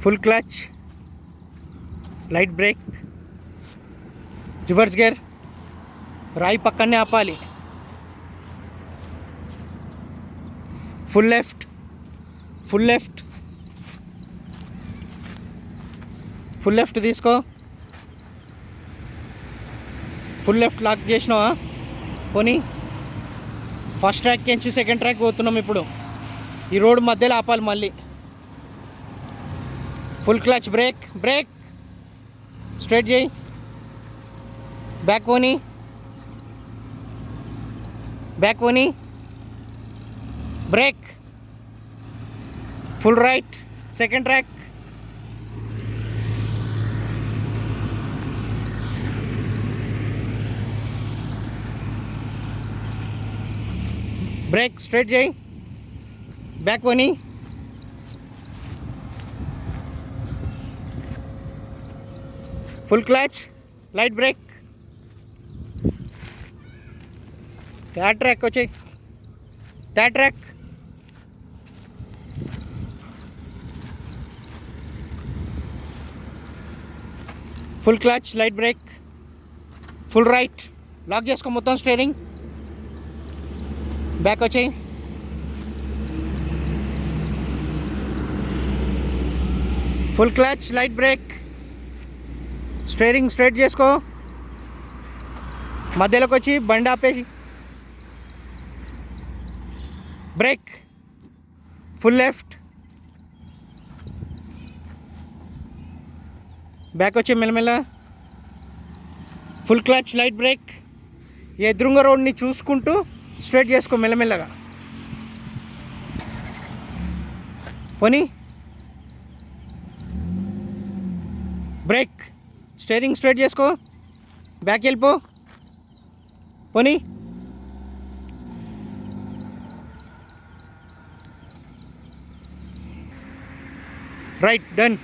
Full clutch, light brake, reverse gear. రాయి పక్కనే ఆపాలి. Full left, full left, full left తీసుకో. ఫుల్ లెఫ్ట్ లాక్ చేసినావా? పోనీ ఫస్ట్ ట్రాక్ నుంచి సెకండ్ ట్రాక్ పోతున్నాం ఇప్పుడు. ఈ రోడ్ మధ్యలో ఆపాలి మళ్ళీ. Full clutch, brake, brake, straight చేయి, బ్యాక్ పోనీ, బ్యాక్ పోనీ, brake, full right, second track, brake, straight చేయి, బ్యాక్ పోనీ, full clutch, light brake, third track వచ్చాయి, third track, full clutch, light brake, full right, lock చేసుకో మొత్తం స్టీరింగ్, బ్యాక్ వచ్చాయి, full clutch, light break, steering straight చేసుకో, మధ్యలోకి వచ్చి బండి ఆపేసి, బ్రేక్, ఫుల్ లెఫ్ట్, బ్యాక్ వచ్చి మెల్లమెల్ల, ఫుల్ క్లచ్, లైట్ బ్రేక్, ఎదురుంగ రోడ్ని చూసుకుంటూ స్ట్రైట్ చేసుకో మెల్లమెల్లగా. పోనీ బ్రేక్, స్టీరింగ్ స్ట్రైట్ చేసుకో, బ్యాక్ వెళ్ళిపో, పోనీ రైట్, డన్.